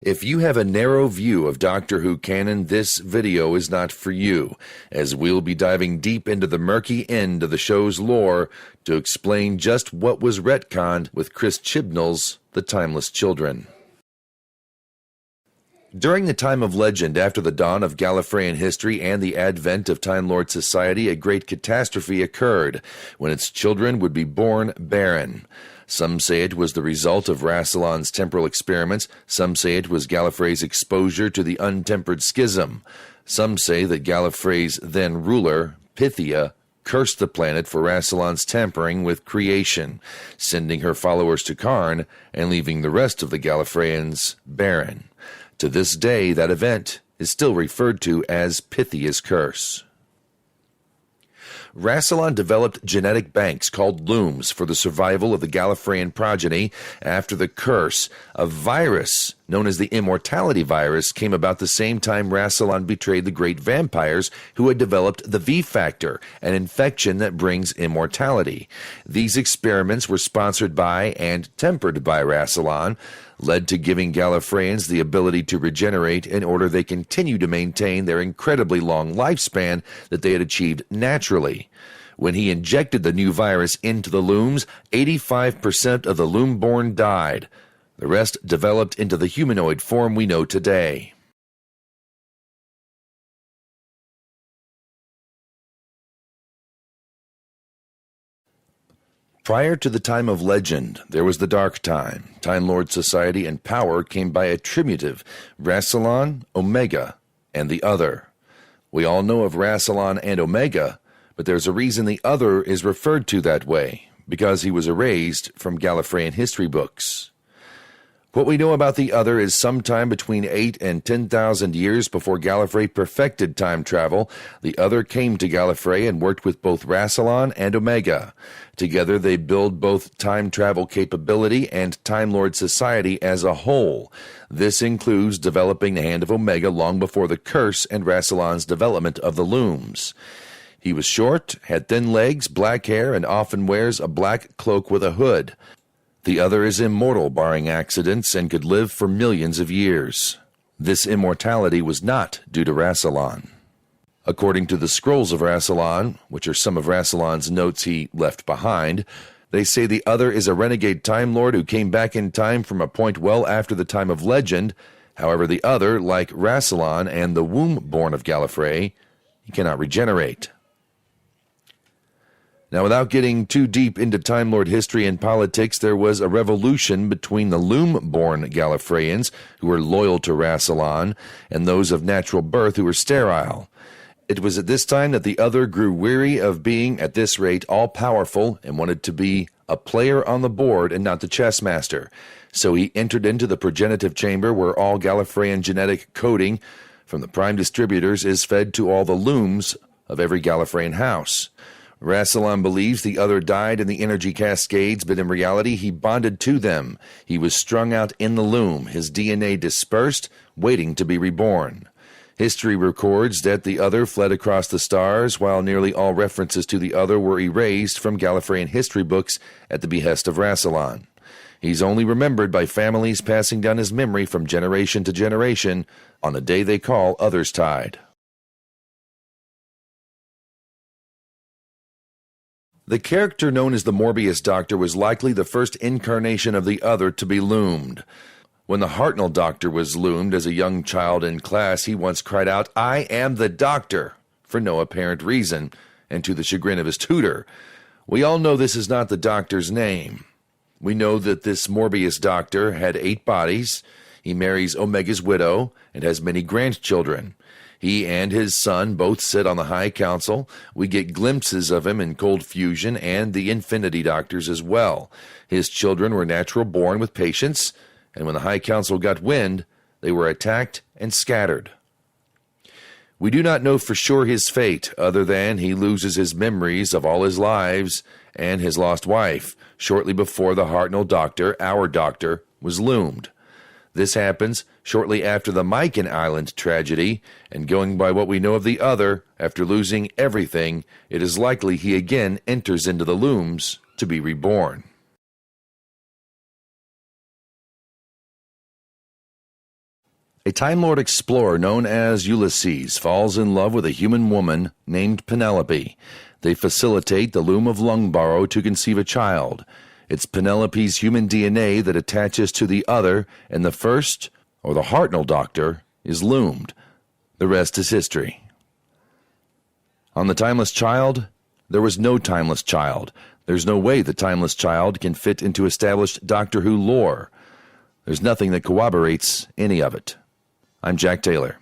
If you have a narrow view of Doctor Who canon, this video is not for you, as we'll be diving deep into the murky end of the show's lore to explain just what was retconned with Chris Chibnall's The Timeless Children. During the time of legend, after the dawn of Gallifreyan history and the advent of Time Lord society, a great catastrophe occurred, when its children would be born barren. Some say it was the result of Rassilon's temporal experiments, some say it was Gallifrey's exposure to the untempered schism. Some say that Gallifrey's then ruler, Pythia, cursed the planet for Rassilon's tampering with creation, sending her followers to Karn and leaving the rest of the Gallifreyans barren. To this day, that event is still referred to as Pythia's curse. Rassilon developed genetic banks called looms for the survival of the Gallifreyan progeny after the curse. A virus known as the immortality virus came about the same time Rassilon betrayed the great vampires who had developed the V-factor, an infection that brings immortality. These experiments were sponsored by and tempered by Rassilon, led to giving Gallifreyans the ability to regenerate in order they continue to maintain their incredibly long lifespan that they had achieved naturally. When he injected the new virus into the looms, 85% of the loom-born died. The rest developed into the humanoid form we know today. Prior to the time of legend, there was the Dark Time. Time Lord society and power came by attributive, Rassilon, Omega, and the Other. We all know of Rassilon and Omega, but there's a reason the Other is referred to that way, because he was erased from Gallifreyan history books. What we know about the Other is sometime between 8 and 10,000 years before Gallifrey perfected time travel, the Other came to Gallifrey and worked with both Rassilon and Omega. Together they build both time travel capability and Time Lord society as a whole. This includes developing the Hand of Omega long before the curse and Rassilon's development of the looms. He was short, had thin legs, black hair, and often wears a black cloak with a hood. The Other is immortal, barring accidents, and could live for millions of years. This immortality was not due to Rassilon. According to the Scrolls of Rassilon, which are some of Rassilon's notes he left behind, they say the Other is a renegade Time Lord who came back in time from a point well after the time of legend. However, the Other, like Rassilon and the womb-born of Gallifrey, he cannot regenerate. Now, without getting too deep into Time Lord history and politics, there was a revolution between the loom-born Gallifreyans, who were loyal to Rassilon, and those of natural birth who were sterile. It was at this time that the Other grew weary of being, at this rate, all-powerful and wanted to be a player on the board and not the chess master. So he entered into the progenitive chamber where all Gallifreyan genetic coding from the prime distributors is fed to all the looms of every Gallifreyan house. Rassilon believes the Other died in the energy cascades, but in reality he bonded to them. He was strung out in the loom, his DNA dispersed, waiting to be reborn. History records that the Other fled across the stars, while nearly all references to the Other were erased from Gallifreyan history books at the behest of Rassilon. He's only remembered by families passing down his memory from generation to generation on a day they call Otherstide. The character known as the Morbius Doctor was likely the first incarnation of the Other to be loomed. When the Hartnell Doctor was loomed as a young child in class, he once cried out, "I am the Doctor," for no apparent reason, and to the chagrin of his tutor. We all know this is not the Doctor's name. We know that this Morbius Doctor had 8 bodies. He marries Omega's widow and has many grandchildren. He and his son both sit on the High Council. We get glimpses of him in Cold Fusion and the Infinity Doctors as well. His children were natural born with patience, and when the High Council got wind, they were attacked and scattered. We do not know for sure his fate, other than he loses his memories of all his lives and his lost wife, shortly before the Hartnell Doctor, our Doctor, was loomed. This happens shortly after the Myken Island tragedy, and going by what we know of the Other, after losing everything, it is likely he again enters into the looms to be reborn. A Time Lord explorer known as Ulysses falls in love with a human woman named Penelope. They facilitate the loom of Lungbarrow to conceive a child. It's Penelope's human DNA that attaches to the other, and the first, or the Hartnell doctor, is loomed. The rest is history. On The Timeless Child, there was no timeless child. There's no way the timeless child can fit into established Doctor Who lore. There's nothing that corroborates any of it. I'm Jack Taylor.